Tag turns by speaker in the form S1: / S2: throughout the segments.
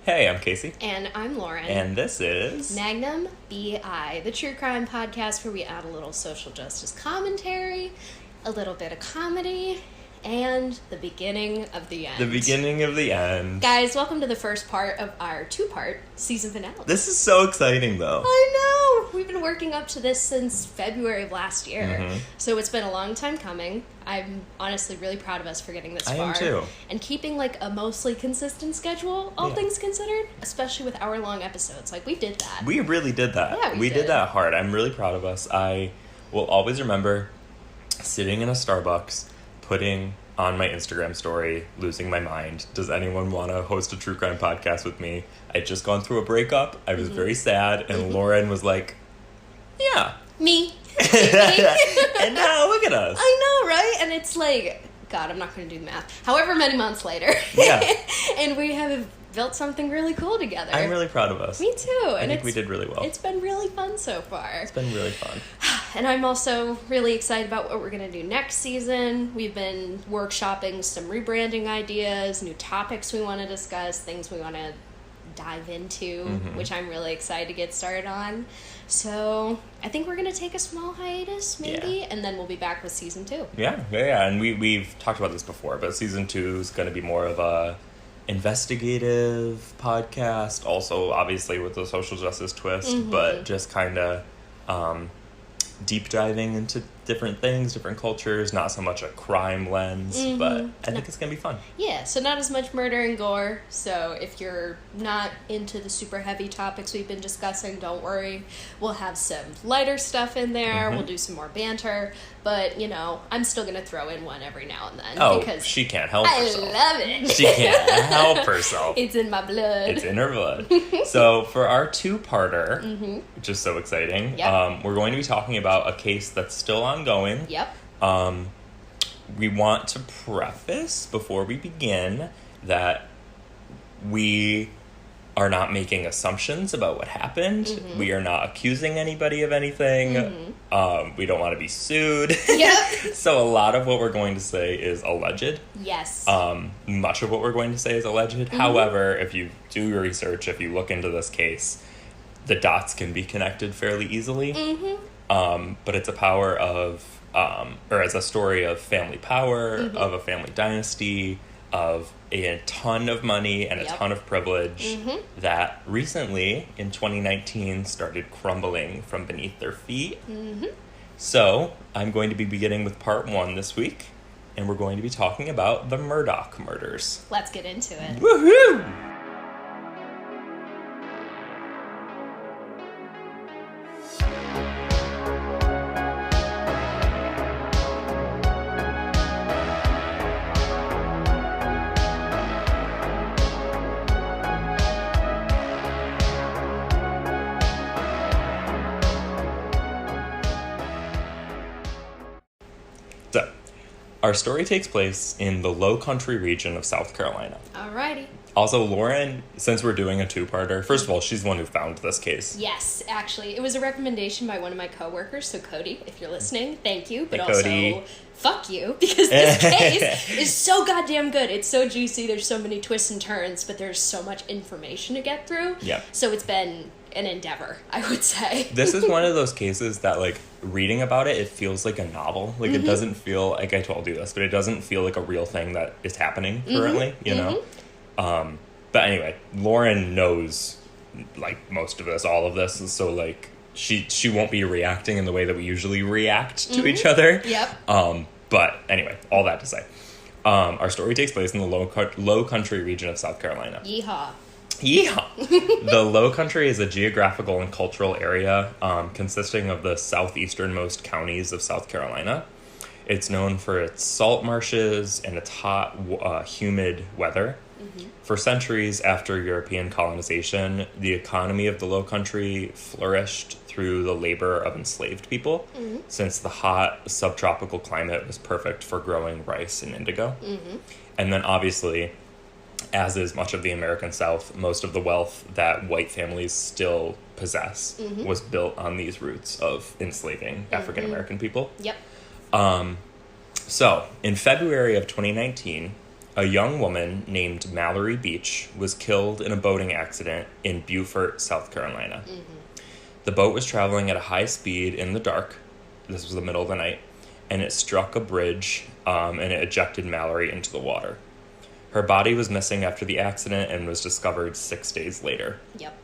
S1: Hey, I'm Casey.
S2: And I'm Lauren.
S1: And this is...
S2: Magnum B.I, the true crime podcast where we add a little social justice commentary, a little bit of comedy, and the beginning of the end.
S1: The beginning of the end.
S2: Guys, welcome to the first part of our two-part season finale.
S1: This is so exciting, though.
S2: I know! We've been working up to this since February of last year.
S1: Mm-hmm.
S2: So it's been a long time coming. I'm honestly really proud of us for getting this far.
S1: I am too.
S2: And keeping like a mostly consistent schedule, all things considered, especially with hour-long episodes. Like, we did that.
S1: We really did that.
S2: Yeah,
S1: we did that hard. I'm really proud of us. I will always remember sitting in a Starbucks, putting on my Instagram story, losing my mind. Does anyone want to host a true crime podcast with me? I'd just gone through a breakup. I was very sad. And Lauren was like, yeah.
S2: Me.
S1: And now look at us.
S2: I know, right? And it's like, God, I'm not going to do the math. However many months later.
S1: Yeah.
S2: And we have built something really cool together.
S1: I'm really proud of us.
S2: Me too.
S1: I think we did really well.
S2: It's been really fun so far.
S1: It's been really fun.
S2: And I'm also really excited about what we're going to do next season. We've been workshopping some rebranding ideas, new topics we want to discuss, things we want to dive into, which I'm really excited to get started on. So I think we're going to take a small hiatus, maybe, and then we'll be back with season 2.
S1: Yeah. And we've talked about this before, but season 2 is going to be more of a investigative podcast, also obviously with the social justice twist, but just kind of deep diving into different things, different cultures, not so much a crime lens, but I think it's going to be fun.
S2: Yeah, so not as much murder and gore, so if you're not into the super heavy topics we've been discussing, don't worry. We'll have some lighter stuff in there, we'll do some more banter, but, you know, I'm still going to throw in one every now and then.
S1: Oh,
S2: because
S1: she can't help herself.
S2: I love it.
S1: She can't help herself.
S2: It's in my blood.
S1: It's in her blood. So for our two-parter, which is so exciting, we're going to be talking about a case that's still ongoing.
S2: Yep.
S1: We want to preface before we begin that we are not making assumptions about what happened. We are not accusing anybody of anything. We don't want to be sued.
S2: Yep.
S1: So a lot of what we're going to say is alleged.
S2: Yes.
S1: Much of what we're going to say is alleged. However, if you do your research, if you look into this case, the dots can be connected fairly easily. But it's a power of, or it's a story of family power, of a family dynasty, of a ton of money and a ton of privilege that recently, in 2019, started crumbling from beneath their feet. So, I'm going to be beginning with part 1 this week, and we're going to be talking about the Murdaugh murders.
S2: Let's get into it.
S1: Woohoo! So, our story takes place in the Low Country region of South Carolina.
S2: Alrighty.
S1: Also, Lauren, since we're doing a two-parter, first of all, she's the one who found this case.
S2: Yes, actually. It was a recommendation by one of my coworkers, so Cody, if you're listening, thank you. But
S1: Hey, Cody.
S2: also, fuck you, because this case is so goddamn good. It's so juicy, there's so many twists and turns, but there's so much information to get through.
S1: Yep.
S2: So it's been an endeavor, I would say.
S1: This is one of those cases that, like, reading about it, it feels like a novel. Like, it doesn't feel, like I told you this, but it doesn't feel like a real thing that is happening currently, you know? But anyway, Lauren knows, like, most of this, all of this, so, like, she won't be reacting in the way that we usually react to each other.
S2: Yep.
S1: But anyway, all that to say, our story takes place in the low country region of South Carolina.
S2: Yeehaw.
S1: Yeehaw! The Low Country is a geographical and cultural area consisting of the southeasternmost counties of South Carolina. It's known for its salt marshes and its hot, humid weather. For centuries after European colonization, the economy of the Low Country flourished through the labor of enslaved people, since the hot subtropical climate was perfect for growing rice and indigo. And then obviously, as is much of the American South, most of the wealth that white families still possess was built on these roots of enslaving African American people.
S2: Yep.
S1: So, in February of 2019, a young woman named Mallory Beach was killed in a boating accident in Beaufort, South Carolina. The boat was traveling at a high speed in the dark. This was the middle of the night. And it struck a bridge, and it ejected Mallory into the water. Her body was missing after the accident and was discovered 6 days later.
S2: Yep.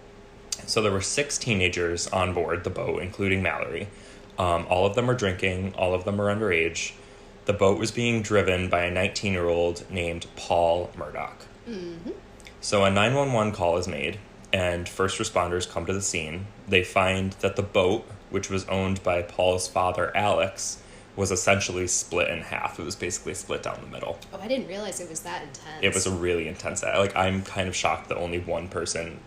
S1: So there were 6 teenagers on board the boat, including Mallory. All of them were drinking. All of them were underage. The boat was being driven by a 19-year-old named Paul Murdaugh. So a 911 call is made, and first responders come to the scene. They find that the boat, which was owned by Paul's father, Alex, was essentially split in half. It was basically split down the middle.
S2: Oh, I didn't realize it was that intense.
S1: It was a really intense... I'm kind of shocked that only one person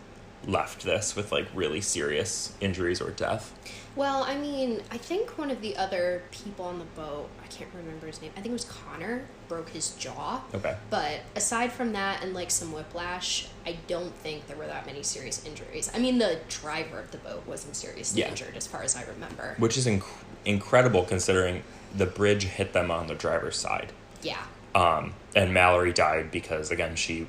S1: left this with, really serious injuries or death.
S2: Well, I mean, I think one of the other people on the boat, I can't remember his name, I think it was Connor, broke his jaw.
S1: Okay.
S2: But aside from that and, some whiplash, I don't think there were that many serious injuries. I mean, the driver of the boat wasn't seriously injured, as far as I remember.
S1: Which is incredible, considering the bridge hit them on the driver's side.
S2: Yeah.
S1: And Mallory died because, again, she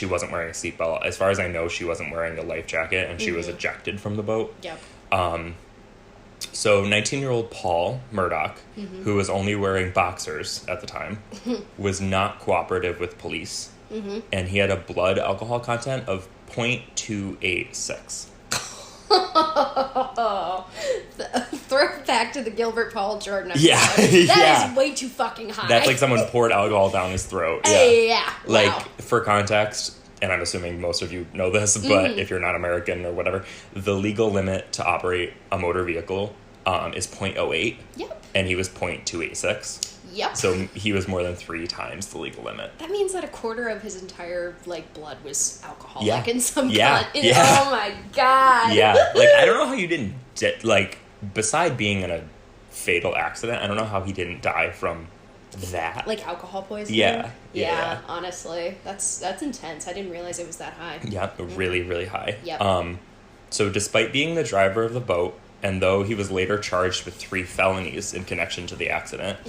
S1: wasn't wearing a seatbelt. As far as I know, she wasn't wearing a life jacket, and she was ejected from the boat.
S2: Yep.
S1: So 19-year-old Paul Murdaugh, who was only wearing boxers at the time, was not cooperative with police. And he had a blood alcohol content of 0.286.
S2: Throw back to the Gilbert Paul Jordan episode.
S1: Yeah.
S2: That is way too fucking high.
S1: That's like someone poured alcohol down his throat.
S2: Yeah. Wow.
S1: For context, and I'm assuming most of you know this, but if you're not American or whatever, the legal limit to operate a motor vehicle is 0.08.
S2: Yep.
S1: And he was 0.286.
S2: Yep.
S1: So he was more than 3 times the legal limit.
S2: That means that a quarter of his entire, blood was alcoholic in some
S1: yeah.
S2: cut. Oh my god.
S1: Yeah. I don't know how you didn't, beside being in a fatal accident, I don't know how he didn't die from that.
S2: Alcohol poisoning? Yeah. Honestly. That's intense. I didn't realize it was that high.
S1: Yeah, really, really high.
S2: Yep.
S1: So despite being the driver of the boat, and though he was later charged with 3 felonies in connection to the accident,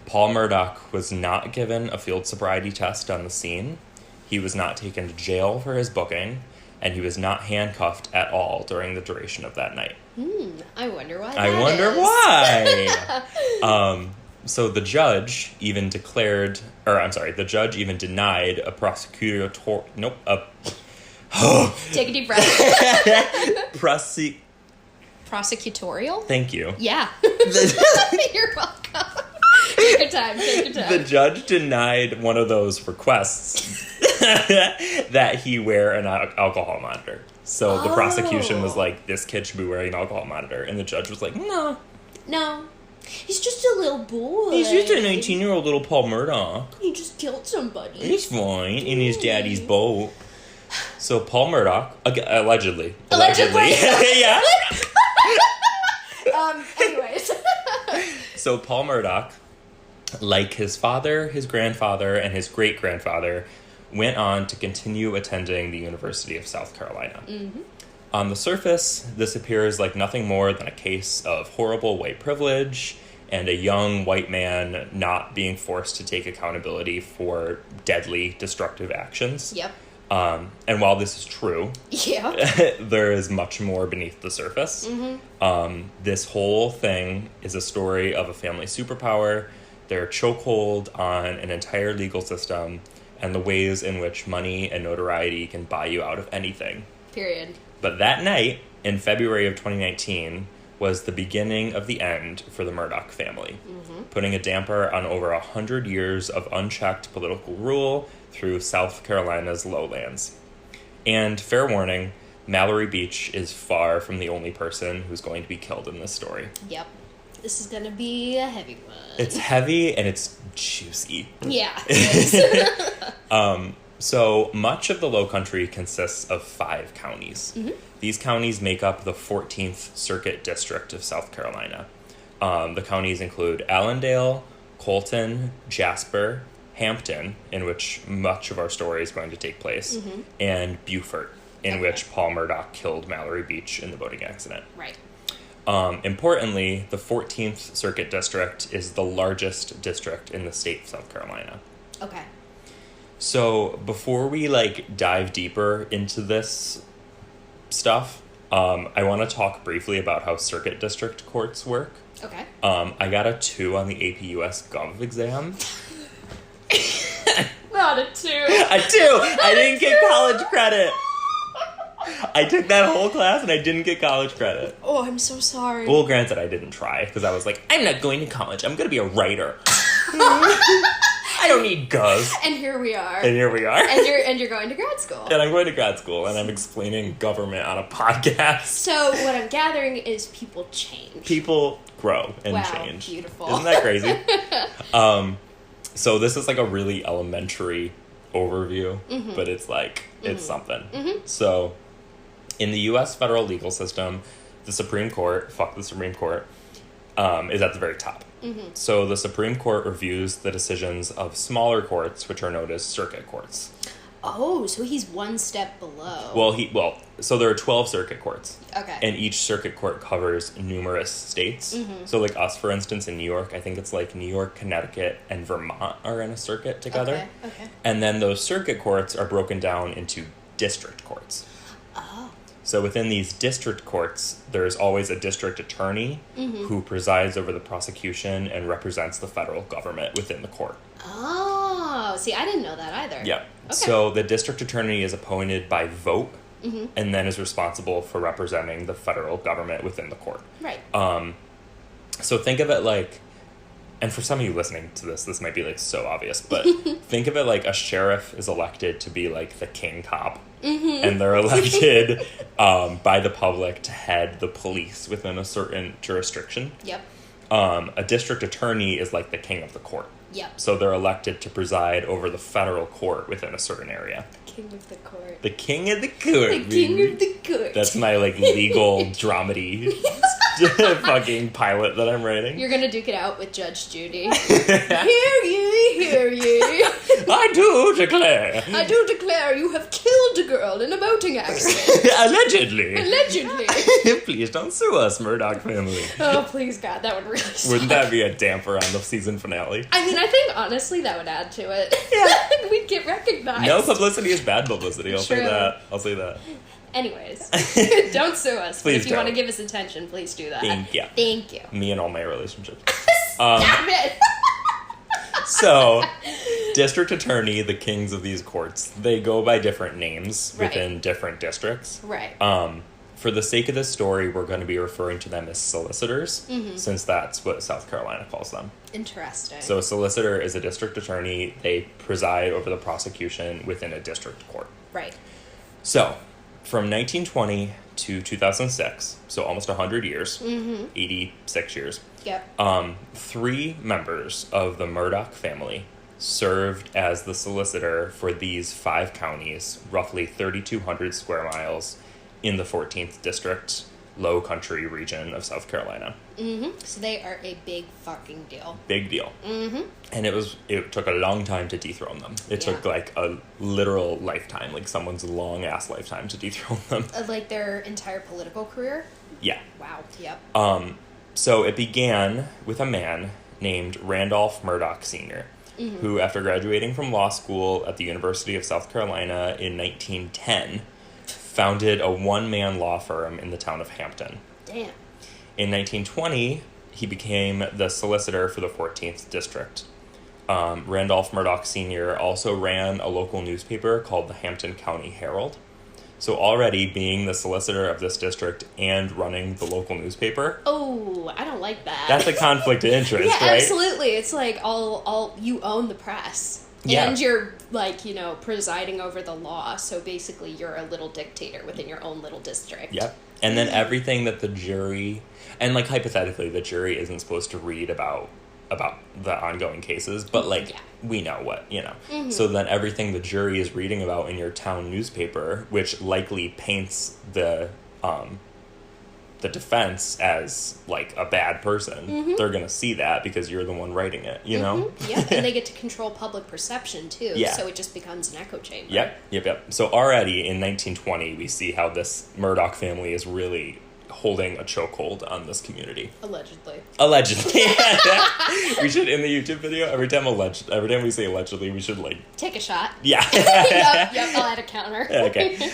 S1: Paul Murdaugh was not given a field sobriety test on the scene. He was not taken to jail for his booking, and he was not handcuffed at all during the duration of that night.
S2: I wonder why
S1: why. So the judge even denied a
S2: Take a deep breath. Prosecutorial?
S1: Thank you.
S2: Yeah. You're welcome. Take your time.
S1: The judge denied one of those requests that he wear an alcohol monitor. So the prosecution was like, this kid should be wearing an alcohol monitor. And the judge was like, no.
S2: He's just a little boy.
S1: He's just a 19-year-old little Paul Murdaugh.
S2: He just killed somebody.
S1: He's fine in his daddy's boat. So Paul Murdaugh, allegedly. Yeah.
S2: Anyways.
S1: So Paul Murdaugh, like his father, his grandfather, and his great-grandfather, went on to continue attending the University of South Carolina. On the surface, this appears like nothing more than a case of horrible white privilege and a young white man not being forced to take accountability for deadly, destructive actions.
S2: Yep.
S1: And while this is true, there is much more beneath the surface. This whole thing is a story of a family superpower, their chokehold on an entire legal system, and the ways in which money and notoriety can buy you out of anything.
S2: Period.
S1: But that night, in February of 2019, was the beginning of the end for the Murdaugh family, putting a damper on over 100 years of unchecked political rule through South Carolina's lowlands. And fair warning, Mallory Beach is far from the only person who's going to be killed in this story.
S2: Yep. This is going to be a heavy one.
S1: It's heavy and it's juicy.
S2: Yeah, it is.
S1: So much of the Lowcountry consists of 5 counties. These counties make up the 14th Circuit District of South Carolina. The counties include Allendale, Colton, Jasper, Hampton, in which much of our story is going to take place, and Beaufort, in which Paul Murdaugh killed Mallory Beach in the boating accident.
S2: Right.
S1: Importantly, the 14th Circuit District is the largest district in the state of South Carolina.
S2: Okay.
S1: So before we dive deeper into this stuff, I want to talk briefly about how circuit district courts work.
S2: Okay.
S1: I got a 2 on the AP US Gov exam.
S2: Not a 2.
S1: A 2! I didn't get college credit. I took that whole class and I didn't get college credit.
S2: Oh, I'm so sorry.
S1: Well, granted, I didn't try because I was like, I'm not going to college. I'm going to be a writer. I don't need Gov.
S2: And here we are.
S1: And here we are.
S2: And you're going to grad school.
S1: And I'm going to grad school and I'm explaining government on a podcast.
S2: So what I'm gathering is people change.
S1: People grow and change.
S2: Beautiful.
S1: Isn't that crazy? So this is a really elementary overview, but it's it's something. Mm-hmm. So in the U.S. federal legal system, the Supreme Court, fuck the Supreme Court, is at the very top. Mm-hmm. So the Supreme Court reviews the decisions of smaller courts, which are known as circuit courts.
S2: Oh, so he's one step below.
S1: So there are 12 circuit courts.
S2: Okay.
S1: And each circuit court covers numerous states. Mm-hmm. So us, for instance, in New York, I think it's New York, Connecticut, and Vermont are in a circuit together.
S2: Okay.
S1: And then those circuit courts are broken down into district courts.
S2: Oh.
S1: So within these district courts, there's always a district attorney who presides over the prosecution and represents the federal government within the court.
S2: Oh, see, I didn't know that either.
S1: Yeah.
S2: Okay.
S1: So the district attorney is appointed by vote and then is responsible for representing the federal government within the court.
S2: Right.
S1: So think of it and for some of you listening to this might be so obvious, but think of it a sheriff is elected to be the king cop. Mm-hmm. And they're elected by the public to head the police within a certain jurisdiction.
S2: Yep.
S1: A district attorney is the king of the court.
S2: Yep.
S1: So they're elected to preside over the federal court within a certain area.
S2: King of the court.
S1: The king of the court.
S2: The king of the court.
S1: That's my legal dramedy fucking pilot that I'm writing.
S2: You're gonna duke it out with Judge Judy. Hear ye.
S1: I do declare
S2: you have killed a girl in a boating accident.
S1: Allegedly.
S2: Please
S1: don't sue us, Murdaugh family.
S2: Oh, please, God, that would really suck.
S1: Wouldn't that be a damper on the season finale?
S2: I mean, I think, honestly, that would add to it.
S1: Yeah.
S2: We'd get recognized.
S1: No publicity is bad publicity. I'll say that.
S2: Anyways, don't sue us.
S1: Please
S2: if you want to give us attention, please do that.
S1: Thank you. Me and all my relationships.
S2: Stop it!
S1: So, district attorney, the kings of these courts, they go by different names within different districts.
S2: Right.
S1: For the sake of this story, we're going to be referring to them as solicitors, since that's what South Carolina calls them.
S2: Interesting.
S1: So a solicitor is a district attorney. They preside over the prosecution within a district court.
S2: Right.
S1: So, from 1920 to 2006, so almost 100 years, 86 years,
S2: yep.
S1: 3 members of the Murdaugh family served as the solicitor for these 5 counties, roughly 3,200 square miles, in the 14th District, Low Country region of South Carolina.
S2: Mm-hmm. So they are a big fucking deal.
S1: Big deal. Mm-hmm. And it took a long time to dethrone them. It took a literal lifetime, someone's long ass lifetime to dethrone them.
S2: Their entire political career?
S1: Yeah.
S2: Wow. Yep.
S1: So it began with a man named Randolph Murdaugh Sr., who, after graduating from law school at the University of South Carolina in 1910, founded a one-man law firm in the town of Hampton.
S2: Damn.
S1: In 1920, he became the solicitor for the 14th District. Randolph Murdaugh Sr. also ran a local newspaper called the Hampton County Herald. So already being the solicitor of this district and running the local newspaper.
S2: Oh, I don't like that.
S1: That's a conflict of interest,
S2: yeah,
S1: right?
S2: Absolutely. It's all you own the press.
S1: Yeah.
S2: And you're, presiding over the law, so basically you're a little dictator within your own little district.
S1: Yep. And then everything that the jury, and, hypothetically, the jury isn't supposed to read about the ongoing cases, but, we know what, Mm-hmm. So then everything the jury is reading about in your town newspaper, which likely paints the defense as a bad person, they're gonna see that because you're the one writing it, you know?
S2: Yeah, and they get to control public perception too.
S1: Yeah.
S2: So it just becomes an echo chamber.
S1: Yep. So already in 1920 we see how this Murdaugh family is really holding a chokehold on this community.
S2: Allegedly.
S1: We should, in the YouTube video, every time we say allegedly, we should, like...
S2: Take a shot.
S1: Yeah.
S2: Yep, I'll add a counter.
S1: Okay.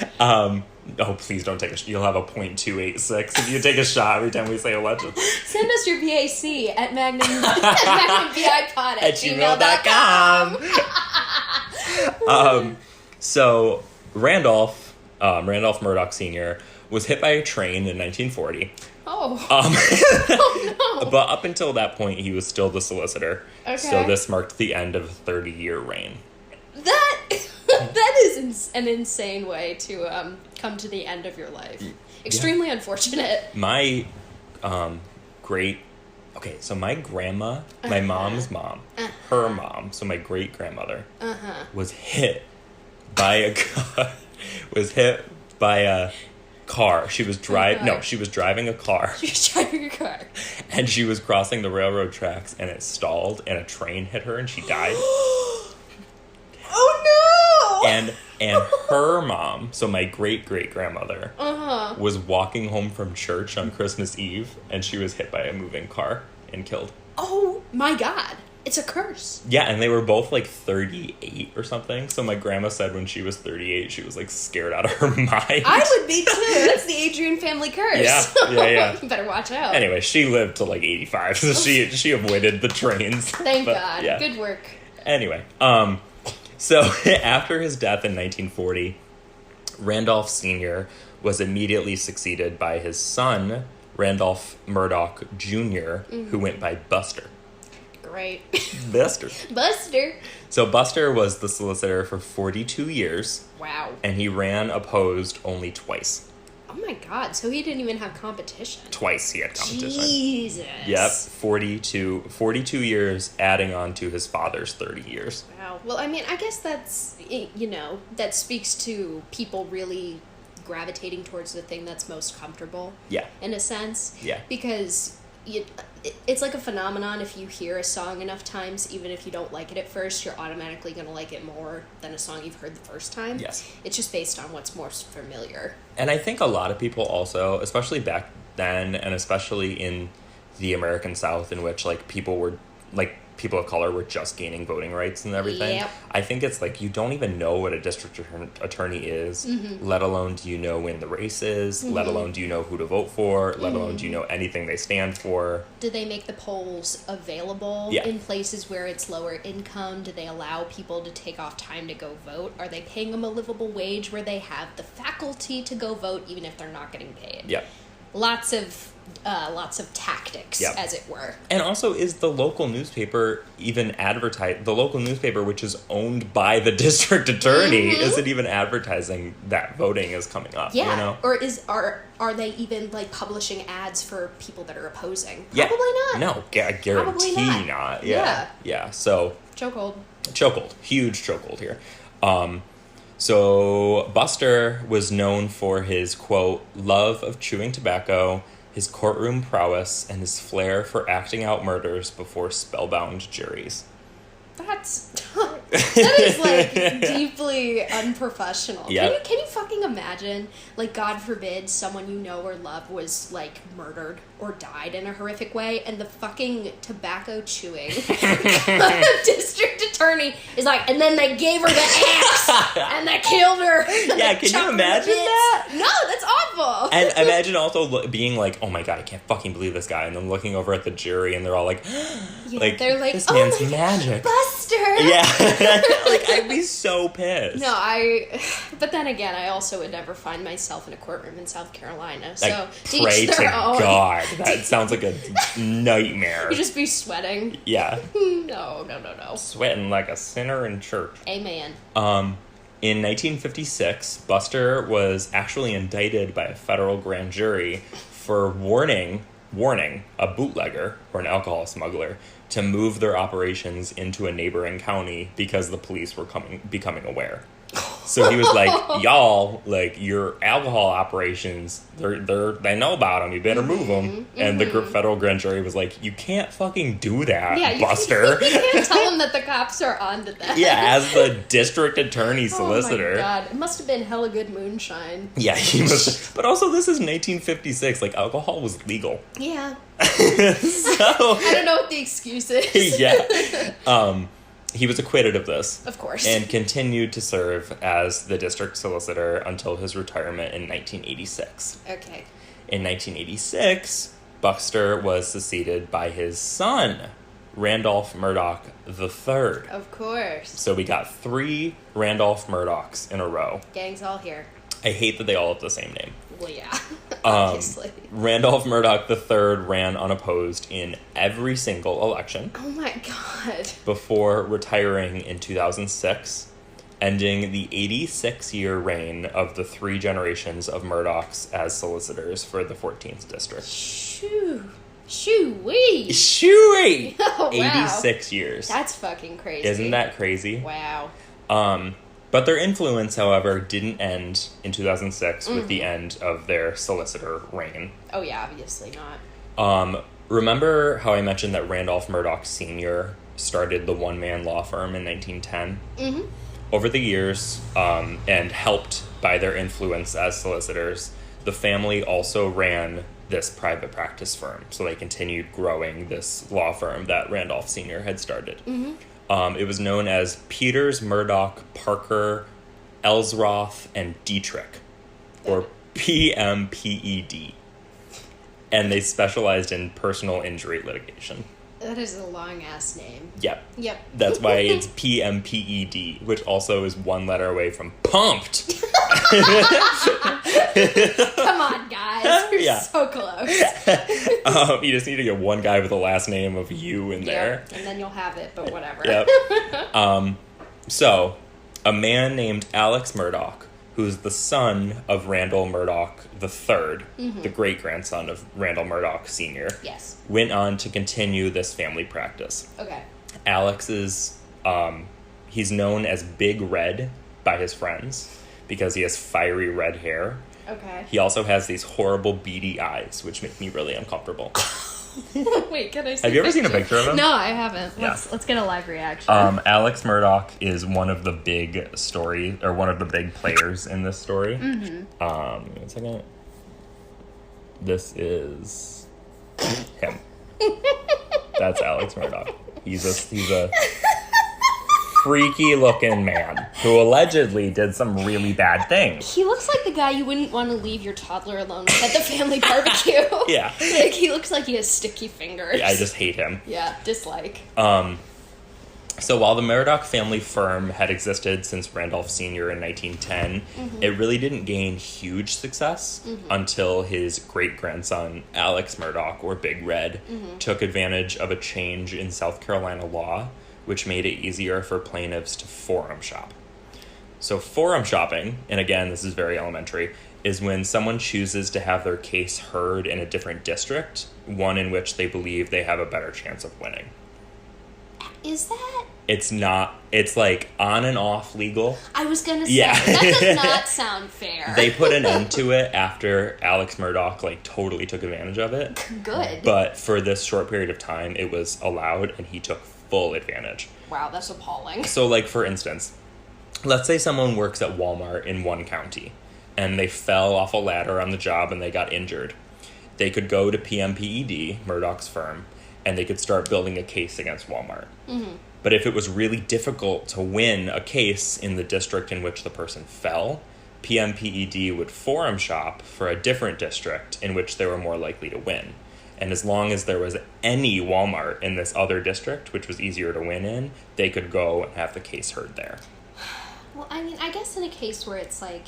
S1: Oh, please don't take a shot. You'll have a .286 if you take a shot every time we say allegedly.
S2: Send us your BAC at Magnum B.I pod at gmail.com.
S1: So, Randolph Murdaugh Sr. was hit by a train in 1940.
S2: Oh.
S1: Oh, no. But up until that point, he was still the solicitor.
S2: Okay.
S1: So this marked the end of a 30-year reign.
S2: That is an insane way to come to the end of your life. Extremely unfortunate.
S1: My my grandma, my mom's mom, her mom, so my great-grandmother, was hit by a car. She was driving a car.
S2: She was driving a car.
S1: And she was crossing the railroad tracks, and it stalled, and a train hit her, and she died.
S2: Oh, no!
S1: And her mom, so my great-great-grandmother, was walking home from church on Christmas Eve, and she was hit by a moving car and killed.
S2: Oh, my God. It's a curse.
S1: Yeah, and they were both, like, 38 or something. So my grandma said when she was 38, she was, like, scared out of her mind.
S2: I would be, too. That's the Adrian family curse.
S1: Yeah.
S2: You better watch out.
S1: Anyway, she lived to, like, 85, so she avoided the trains.
S2: Thank God. Yeah. Good work.
S1: Anyway, so after his death in 1940, Randolph Sr. was immediately succeeded by his son, Randolph Murdaugh Jr., who went by Buster.
S2: Great.
S1: Buster. So Buster was the solicitor for 42 years.
S2: Wow.
S1: And he ran opposed only twice.
S2: Oh my God, so he didn't even have competition.
S1: Twice he had competition.
S2: Jesus.
S1: Yep, 42 years adding on to his father's 30 years.
S2: Wow. Well, I mean, I guess that's, that speaks to people really gravitating towards the thing that's most comfortable.
S1: Yeah.
S2: In a sense.
S1: Yeah.
S2: Because it's like a phenomenon. If you hear a song enough times, even if you don't like it at first, you're automatically going to like it more than a song you've heard the first time.
S1: Yes.
S2: It's just based on what's most familiar.
S1: And I think a lot of people also, especially back then, and especially in the American South, in which, like, people of color were just gaining voting rights and everything.
S2: Yep.
S1: I think it's like you don't even know what a district attorney is, let alone do you know when the race is, let alone do you know who to vote for, let alone do you know anything they stand for.
S2: Do they make the polls available in places where it's lower income? Do they allow people to take off time to go vote? Are they paying them a livable wage where they have the faculty to go vote even if they're not getting paid?
S1: Yeah.
S2: Lots of tactics, as it were.
S1: And also, is the local newspaper even the local newspaper, which is owned by the district attorney, isn't even advertising that voting is coming up?
S2: Yeah.
S1: You know?
S2: Or are they even, like, publishing ads for people that are opposing?
S1: Yeah.
S2: Probably not.
S1: No, I guarantee not. Yeah. So
S2: chokehold.
S1: Huge chokehold here. So Buster was known for his, quote, love of chewing tobacco, his courtroom prowess, and his flair for acting out murders before spellbound juries.
S2: That is, like, deeply unprofessional.
S1: Yep.
S2: Can you fucking imagine, like, God forbid someone you know or love was, like, murdered or died in a horrific way, and the fucking tobacco chewing district attorney is like, and then they gave her the axe, and they killed her.
S1: Yeah, can you imagine that?
S2: No, that's awful.
S1: And imagine also being like, oh my God, I can't fucking believe this guy, and then looking over at the jury, and they're all like,
S2: they're like,
S1: this man's magic.
S2: Buster!
S1: Yeah. Like, I'd be so pissed.
S2: No, but then again, I also would never find myself in a courtroom in South Carolina, so
S1: like, pray to God. That sounds like a nightmare.
S2: You'd just be sweating.
S1: Yeah.
S2: No.
S1: Sweating like a sinner in church.
S2: Amen.
S1: In 1956, Buster was actually indicted by a federal grand jury for warning a bootlegger or an alcohol smuggler to move their operations into a neighboring county because the police were becoming aware. So he was like, y'all, like, your alcohol operations, they know about them. You better move them. And the federal grand jury was like, you can't fucking do that, Buster.
S2: You can't tell them that the cops are onto that.
S1: Yeah, as the district attorney solicitor.
S2: Oh my God. It must have been hella good moonshine.
S1: Yeah, he must. But also, this is 1956. Like, alcohol was legal.
S2: Yeah.
S1: So
S2: I don't know what the excuse is.
S1: Yeah. He was acquitted of this.
S2: Of course.
S1: And continued to serve as the district solicitor until his retirement in 1986.
S2: Okay.
S1: In 1986, Buster was succeeded by his son, Randolph Murdaugh III.
S2: Of course.
S1: So we got 3 Randolph Murdaughs in a row.
S2: Gang's all here.
S1: I hate that they all have the same name.
S2: Well, yeah. Obviously.
S1: Randolph Murdaugh III ran unopposed in every single election.
S2: Oh my God.
S1: Before retiring in 2006, ending the 86-year reign of the 3 generations of Murdaughs as solicitors for the 14th district.
S2: Shoo-wee.
S1: Shoo-wee!
S2: Oh, wow.
S1: 86 years.
S2: That's fucking crazy.
S1: Isn't that crazy?
S2: Wow.
S1: But their influence, however, didn't end in 2006 with the end of their solicitor reign.
S2: Oh, yeah, obviously not.
S1: Remember how I mentioned that Randolph Murdaugh Sr. started the one-man law firm in 1910? Mm-hmm. Over the years, and helped by their influence as solicitors, the family also ran this private practice firm. So they continued growing this law firm that Randolph Sr. had started. Mm-hmm. It was known as Peters, Murdaugh, Parker, Ellsroth, and Dietrich, or PMPED. And they specialized in personal injury litigation.
S2: That is a long-ass name.
S1: Yep.
S2: Yep.
S1: That's why it's PMPED, which also is one letter away from pumped.
S2: Come on, guys. You're so close.
S1: You just need to get one guy with the last name of U in there.
S2: And then you'll have it, but whatever.
S1: Yep. So, a man named Alex Murdaugh, who's the son of Randall Murdaugh III, the great-grandson of Randall Murdaugh Sr.,
S2: yes,
S1: went on to continue this family practice.
S2: Okay.
S1: Alex is, he's known as Big Red by his friends because he has fiery red hair.
S2: Okay.
S1: He also has these horrible beady eyes, which make me really uncomfortable.
S2: Wait, can I see?
S1: Have you ever seen a picture of him?
S2: No, I haven't.
S1: Yeah.
S2: Let's get a live reaction.
S1: Alex Murdaugh is one of the big one of the big players in this story. Give me 1 second. This is him. That's Alex Murdaugh. He's a freaky looking man who allegedly did some really bad things.
S2: He looks like the guy you wouldn't want to leave your toddler alone with at the family barbecue.
S1: Yeah.
S2: Like, he looks like he has sticky fingers.
S1: Yeah, I just hate him.
S2: Yeah, dislike.
S1: So while the Murdaugh family firm had existed since Randolph Sr. in 1910, it really didn't gain huge success until his great-grandson, Alex Murdaugh, or Big Red, took advantage of a change in South Carolina law, which made it easier for plaintiffs to forum shop. So forum shopping, and again, this is very elementary, is when someone chooses to have their case heard in a different district, one in which they believe they have a better chance of winning.
S2: Is that?
S1: It's not. It's like on and off legal.
S2: I was gonna say,
S1: Yeah.
S2: that does not sound fair.
S1: They put an end to it after Alex Murdaugh totally took advantage of it.
S2: Good.
S1: But for this short period of time, it was allowed, and he took full advantage.
S2: Wow, that's appalling.
S1: So, for instance, let's say someone works at Walmart in one county, and they fell off a ladder on the job and they got injured. They could go to PMPED, Murdaugh's firm, and they could start building a case against Walmart. But if it was really difficult to win a case in the district in which the person fell, PMPED would forum shop for a different district in which they were more likely to win. And as long as there was any Walmart in this other district, which was easier to win in, they could go and have the case heard there.
S2: Well, I mean, I guess in a case where it's a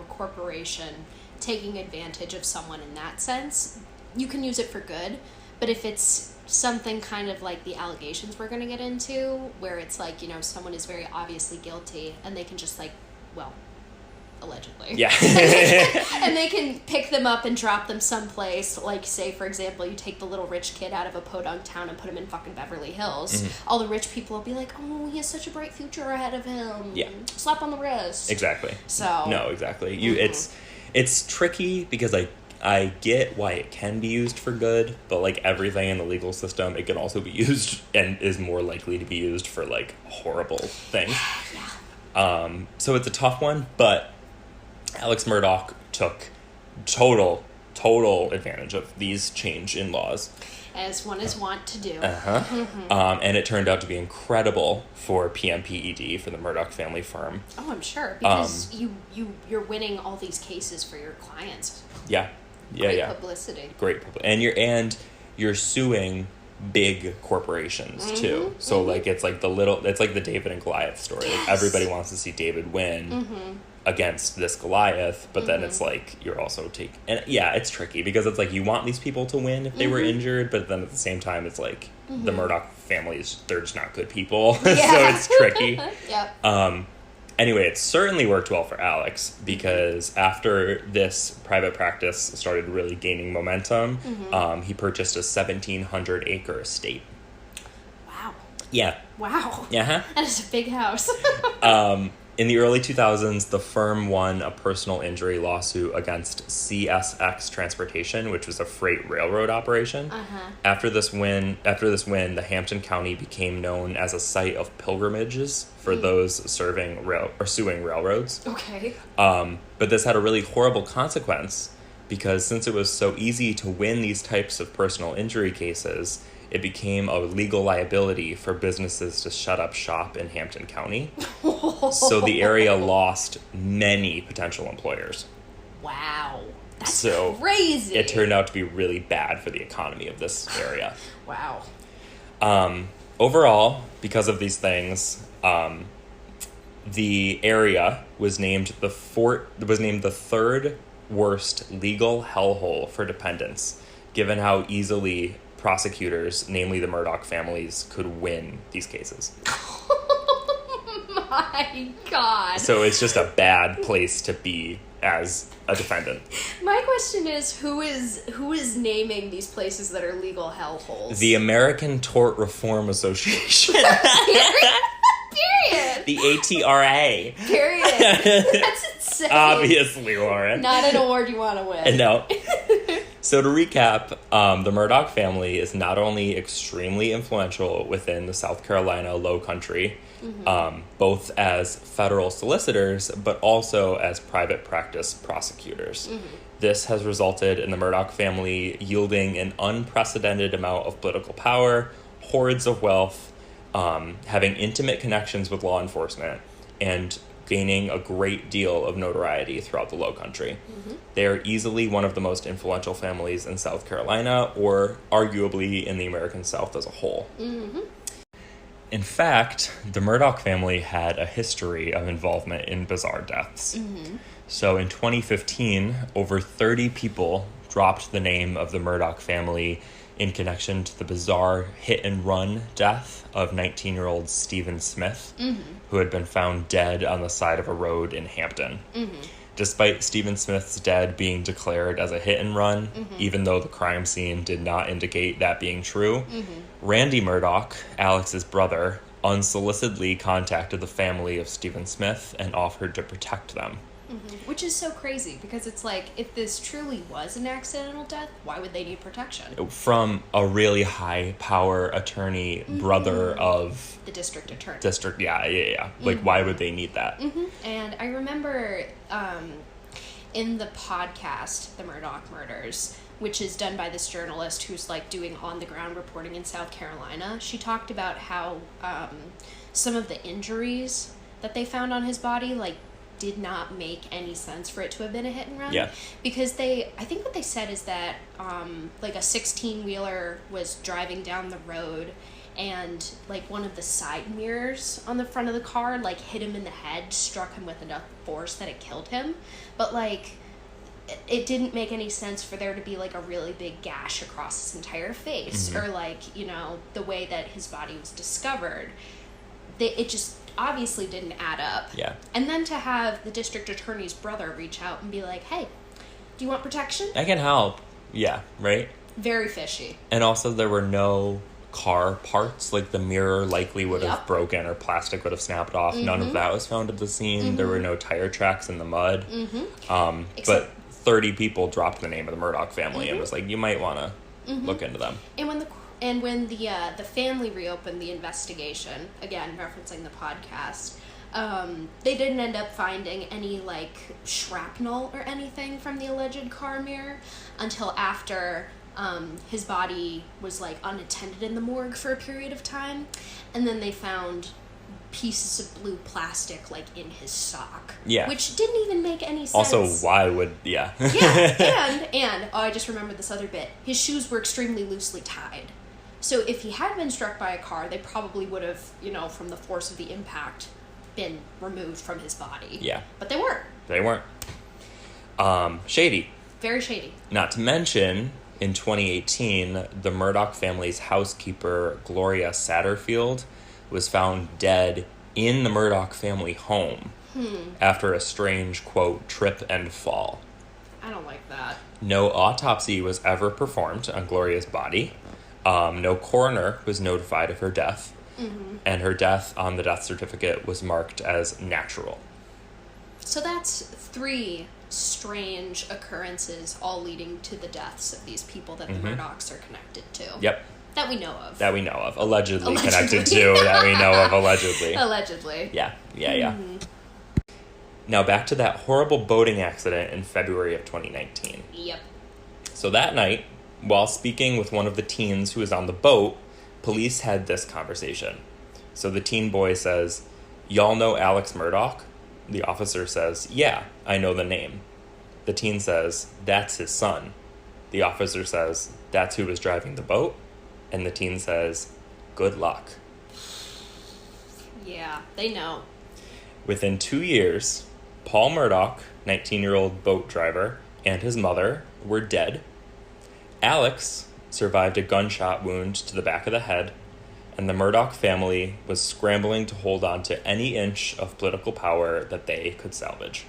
S2: corporation taking advantage of someone in that sense, you can use it for good. But if it's something kind of like the allegations we're going to get into, where it's someone is very obviously guilty and they can just allegedly.
S1: Yeah.
S2: And they can pick them up and drop them someplace. Like, say, for example, you take the little rich kid out of a podunk town and put him in fucking Beverly Hills. All the rich people will be like, oh, he has such a bright future ahead of him.
S1: Yeah.
S2: Slap on the wrist.
S1: Exactly.
S2: So.
S1: No, exactly. It's tricky because I get why it can be used for good, but like everything in the legal system, it can also be used and is more likely to be used for like horrible things.
S2: Yeah.
S1: So it's a tough one, but Alex Murdaugh took total advantage of these change in laws.
S2: As one is wont to do.
S1: And it turned out to be incredible for PMPED, for the Murdaugh family firm.
S2: Oh, I'm sure. Because you're winning all these cases for your clients.
S1: Yeah.
S2: Great publicity.
S1: Great publicity. And you're suing big corporations too. So like it's like the David and Goliath story. Yes. Like everybody wants to see David win against this Goliath, but then it's like you're also it's tricky because it's like you want these people to win if they were injured, but then at the same time it's like the Murdaugh families, they're just not good people. So it's tricky.
S2: Yep.
S1: Anyway, it certainly worked well for Alex because after this private practice started really gaining momentum, he purchased a 1,700-acre estate.
S2: Wow.
S1: Yeah.
S2: Wow.
S1: Yeah.
S2: That is a big house.
S1: In the early 2000s, the firm won a personal injury lawsuit against CSX Transportation, which was a freight railroad operation. After this win, the Hampton County became known as a site of pilgrimages for those suing railroads.
S2: Okay.
S1: But this had a really horrible consequence because since it was so easy to win these types of personal injury cases, it became a legal liability for businesses to shut up shop in Hampton County. So the area lost many potential employers.
S2: Wow. That's
S1: so
S2: crazy.
S1: It turned out to be really bad for the economy of this area.
S2: Wow.
S1: Overall, because of these things, the area was named the third worst legal hellhole for dependents, given how easily prosecutors, namely the Murdaugh families, could win these cases.
S2: Oh my God.
S1: So it's just a bad place to be as a defendant.
S2: My question is, who is naming these places that are legal hellholes?
S1: The American Tort Reform Association.
S2: Period.
S1: The ATRA.
S2: Period. That's insane.
S1: Obviously, Lauren.
S2: Not an award you want to win.
S1: No. So to recap, the Murdaugh family is not only extremely influential within the South Carolina Low Country, both as federal solicitors, but also as private practice prosecutors. This has resulted in the Murdaugh family yielding an unprecedented amount of political power, hordes of wealth, having intimate connections with law enforcement, and gaining a great deal of notoriety throughout the Low Country. They are easily one of the most influential families in South Carolina, or arguably in the American South as a whole. In fact, the Murdaugh family had a history of involvement in bizarre deaths. So in 2015, over 30 people dropped the name of the Murdaugh family in connection to the bizarre hit-and-run death of 19-year-old Stephen Smith, who had been found dead on the side of a road in Hampton. Despite Stephen Smith's death being declared as a hit-and-run, even though the crime scene did not indicate that being true, Randy Murdaugh, Alex's brother, unsolicitedly contacted the family of Stephen Smith and offered to protect them.
S2: Which is so crazy, because it's like, if this truly was an accidental death, why would they need protection?
S1: From a really high-power attorney, brother of...
S2: the district attorney.
S1: Yeah. Like, why would they need that?
S2: And I remember in the podcast, The Murdaugh Murders, which is done by this journalist who's, like, doing on-the-ground reporting in South Carolina, she talked about how some of the injuries that they found on his body, like, did not make any sense for it to have been a hit and run.
S1: Yeah.
S2: Because I think what they said is that, like, a 16-wheeler was driving down the road and, like, one of the side mirrors on the front of the car, like, hit him in the head, struck him with enough force that it killed him. But, like, it didn't make any sense for there to be, like, a really big gash across his entire face. Or, like, you know, the way that his body was discovered. It just obviously didn't add up.
S1: Yeah.
S2: And then to have the district attorney's brother reach out and be like, hey, do you want protection?
S1: I can help. Yeah, right?
S2: Very fishy.
S1: And also there were no car parts, like the mirror likely would have broken or plastic would have snapped off. None of that was found at the scene. There were no tire tracks in the mud. But 30 people dropped the name of the Murdaugh family and was like, you might want to look into them.
S2: And when the family reopened the investigation, again referencing the podcast, they didn't end up finding any like shrapnel or anything from the alleged car mirror until after his body was like unattended in the morgue for a period of time, and then they found pieces of blue plastic like in his sock, which didn't even make any sense.
S1: Also, why would
S2: and I just remembered this other bit. His shoes were extremely loosely tied, so if he had been struck by a car, they probably would have, from the force of the impact, been removed from his body. But they weren't.
S1: Shady.
S2: Very shady.
S1: Not to mention, in 2018, the Murdaugh family's housekeeper, Gloria Satterfield, was found dead in the Murdaugh family home after a strange, quote, trip and fall.
S2: I don't like that.
S1: No autopsy was ever performed on Gloria's body. No coroner was notified of her death. And her death on the death certificate was marked as natural.
S2: So that's 3 strange occurrences, all leading to the deaths of these people that the Murdaughs are connected to.
S1: Yep.
S2: That we know of.
S1: Allegedly connected to. That we know of, allegedly.
S2: Allegedly.
S1: Yeah. Now back to that horrible boating accident in February of 2019.
S2: Yep.
S1: So that night, while speaking with one of the teens who was on the boat, police had this conversation. So the teen boy says, "Y'all know Alex Murdaugh?" The officer says, "Yeah, I know the name." The teen says, "That's his son." The officer says, "That's who was driving the boat?" And the teen says, "Good luck."
S2: Yeah, they know.
S1: Within 2 years, Paul Murdaugh, 19-year-old boat driver, and his mother were dead. Alex survived a gunshot wound to the back of the head, and the Murdaugh family was scrambling to hold on to any inch of political power that they could salvage.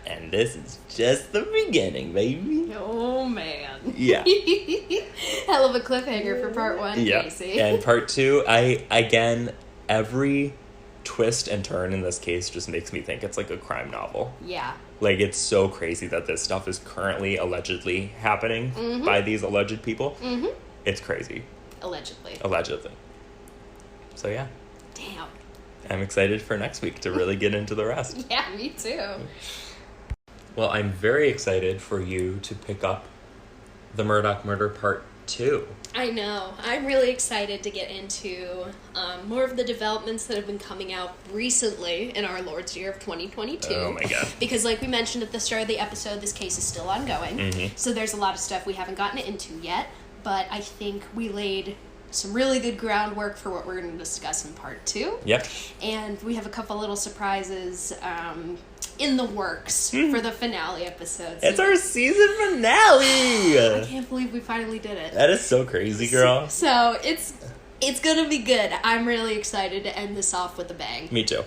S1: And this is just the beginning, baby.
S2: Oh, man.
S1: Yeah.
S2: Hell of a cliffhanger for part 1, Casey.
S1: And part 2, every twist and turn in this case just makes me think it's like a crime novel.
S2: Yeah.
S1: Like, it's so crazy that this stuff is currently allegedly happening by these alleged people. It's crazy.
S2: Allegedly.
S1: So, yeah.
S2: Damn.
S1: I'm excited for next week to really get into the rest.
S2: Yeah, me too.
S1: Well, I'm very excited for you to pick up the Murdaugh Murder Part 2.
S2: I know. I'm really excited to get into more of the developments that have been coming out recently in our Lord's Year of 2022.
S1: Oh my god.
S2: Because like we mentioned at the start of the episode, this case is still ongoing. So there's a lot of stuff we haven't gotten into yet, but I think we laid some really good groundwork for what we're going to discuss in Part 2.
S1: Yep.
S2: And we have a couple little surprises in the works for the finale episode.
S1: It's our season finale!
S2: I can't believe we finally did it.
S1: That is so crazy, girl.
S2: So it's gonna be good. I'm really excited to end this off with a bang.
S1: Me too.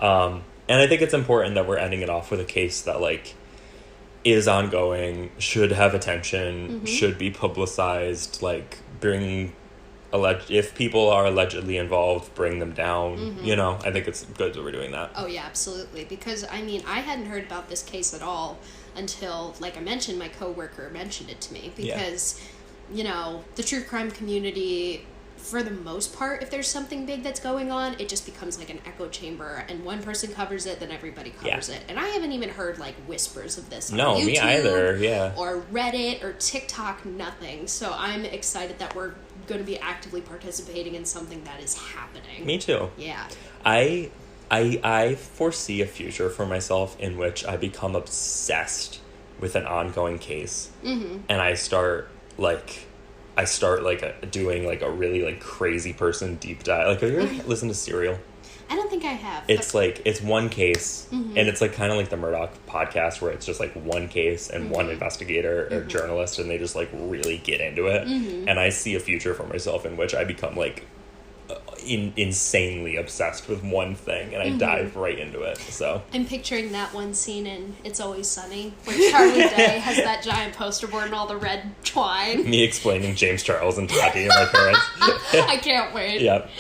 S1: And I think it's important that we're ending it off with a case that, like, is ongoing, should have attention, should be publicized, like, if people are allegedly involved, bring them down. I think it's good that we're doing that.
S2: Oh, yeah, absolutely. Because, I mean, I hadn't heard about this case at all until, like I mentioned, my coworker mentioned it to me. Because, the true crime community, for the most part, if there's something big that's going on, it just becomes like an echo chamber. And one person covers it, then everybody covers it. And I haven't even heard, like, whispers of this on YouTube,
S1: me either,
S2: or Reddit, or TikTok, nothing. So I'm excited that we're going to be actively participating in something that is happening.
S1: Me too.
S2: Yeah.
S1: I foresee a future for myself in which I become obsessed with an ongoing case, and I start doing like a really like crazy person deep dive. Like, have you ever listened to Serial?
S2: I don't think I have.
S1: It's like, it's one case, and it's like kind of like the Murdaugh podcast where it's just like one case and one investigator or journalist, and they just like really get into it. And I see a future for myself in which I become like insanely obsessed with one thing, and I dive right into it. So
S2: I'm picturing that one scene in It's Always Sunny, where Charlie Day has that giant poster board and all the red twine.
S1: Me explaining James Charles and Tati to my parents.
S2: I can't wait.
S1: Yep.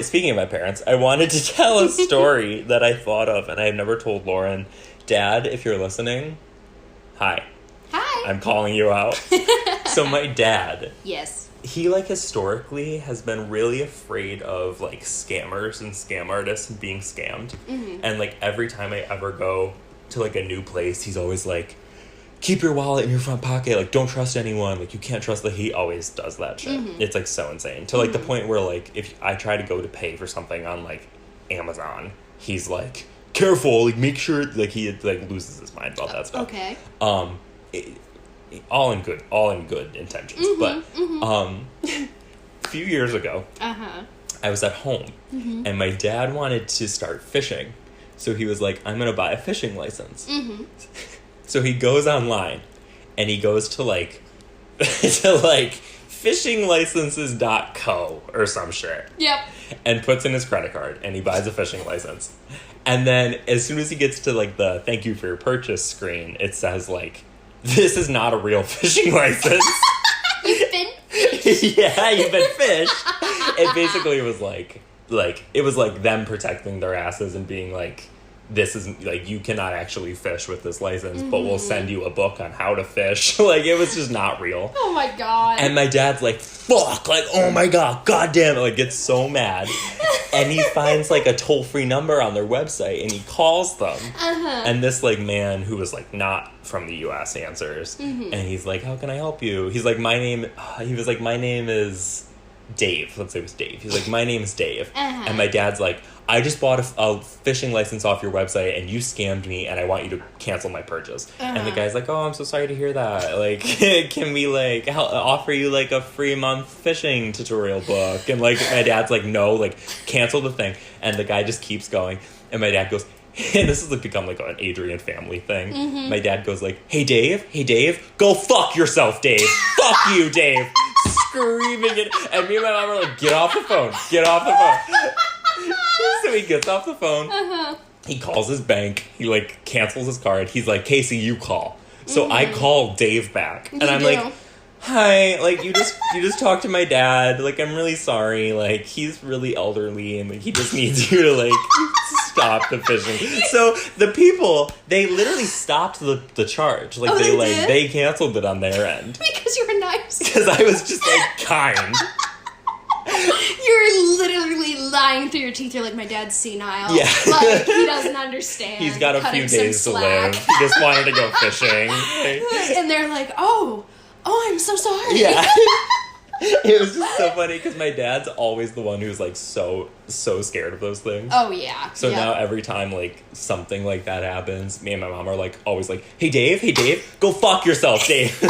S1: Speaking of my parents, I wanted to tell a story that I thought of, and I have never told Lauren. Dad, if you're listening, hi.
S2: Hi.
S1: I'm calling you out. So my dad.
S2: Yes.
S1: He, like, historically has been really afraid of, like, scammers and scam artists and being scammed. Mm-hmm. And, like, every time I ever go to, like, a new place, he's always like, keep your wallet in your front pocket. Like, don't trust anyone. Like, you can't trust he always does that shit. Mm-hmm. It's, like, so insane. To, like, the point where, like, if I try to go to pay for something on, like, Amazon, he's like, careful. Like, make sure, like, he, like, loses his mind about that stuff.
S2: Okay.
S1: All in good intentions. But a few years ago, I was at home, and my dad wanted to start fishing. So he was like, I'm going to buy a fishing license. Mm-hmm. So he goes online, and he goes to, like, fishinglicenses.co or some shit.
S2: Yep.
S1: And puts in his credit card, and he buys a fishing license. And then as soon as he gets to, like, the thank you for your purchase screen, it says, like, this is not a real fishing license.
S2: You've been fished.
S1: Yeah, you've been fished. It basically was like it was like them protecting their asses and being like, this isn't, like, you cannot actually fish with this license, but we'll send you a book on how to fish. Like, it was just not real.
S2: Oh my god.
S1: And my dad's like, fuck, like, oh my god, goddamn it, like, gets so mad. And he finds, like, a toll-free number on their website, and he calls them. And this, like, man who was, like, not from the U.S. answers. And he's like, how can I help you? He's like, my name is Dave. Let's say it was Dave. He's like, my name is Dave. And my dad's like, I just bought a fishing license off your website, and you scammed me, and I want you to cancel my purchase. And the guy's like, oh, I'm so sorry to hear that. Like, can we, like, offer you, like, a free month fishing tutorial book? And, like, my dad's like, no, like, cancel the thing. And the guy just keeps going. And my dad goes, and this has, like, become, like, an Adrian family thing. My dad goes, like, hey, Dave, go fuck yourself, Dave. Fuck you, Dave. Screaming it. And me and my mom are like, get off the phone. So he gets off the phone. He calls his bank. He, like, cancels his card. He's like, Casey, you call. So I call Dave back. And I'm like, hi, like, you just talked to my dad. Like, I'm really sorry. Like, he's really elderly, and, like, he just needs you to, like, stop the fishing. So the people, they literally stopped the charge. Like, they canceled it on their end.
S2: Because you were nice.
S1: Because I was just, like, kind.
S2: You're literally lying through your teeth. You're like, my dad's senile.
S1: Yeah.
S2: Like, he doesn't understand.
S1: He's got a few days to live. He just wanted to go fishing.
S2: And they're like, oh, I'm so sorry.
S1: Yeah. It was just so funny because my dad's always the one who's, like, so scared of those things.
S2: Oh, yeah.
S1: So now every time, like, something like that happens, me and my mom are, like, always like, hey, Dave, go fuck yourself, Dave.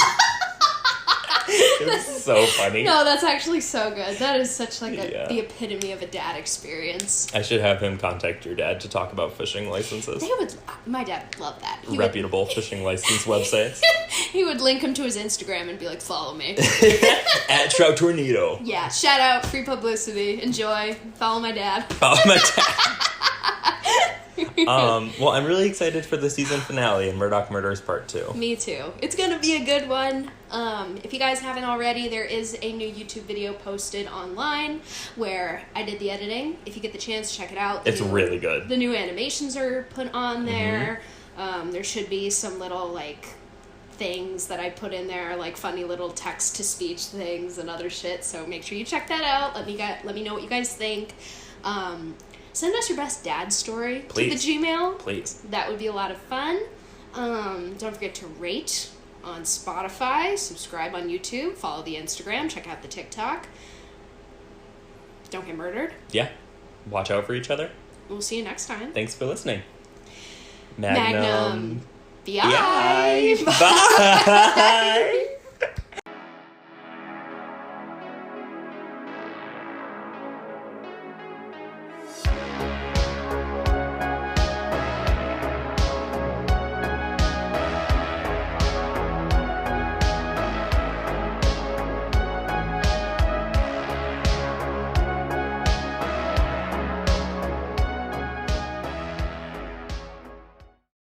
S1: It was so funny.
S2: No, that's actually so good. That is such, like, the epitome of a dad experience.
S1: I should have him contact your dad to talk about fishing licenses.
S2: My dad would love that.
S1: Reputable fishing license websites.
S2: He would link him to his Instagram and be like, follow me.
S1: At Trout Tornado.
S2: Yeah, shout out, free publicity. Enjoy. Follow my dad.
S1: Well, I'm really excited for the season finale in Murdaugh Murders Part 2.
S2: Me too. It's gonna be a good one. If you guys haven't already, there is a new YouTube video posted online where I did the editing. If you get the chance, check it out.
S1: It's really good.
S2: The new animations are put on there. There should be some little, like, things that I put in there, like funny little text-to-speech things and other shit, so make sure you check that out. Let me know what you guys think. Send us your best dad story to the Gmail.
S1: Please.
S2: That would be a lot of fun. Don't forget to rate on Spotify, subscribe on YouTube, follow the Instagram, check out the TikTok. Don't get murdered.
S1: Yeah. Watch out for each other.
S2: We'll see you next time.
S1: Thanks for listening.
S2: Magnum B.I.
S1: Bye.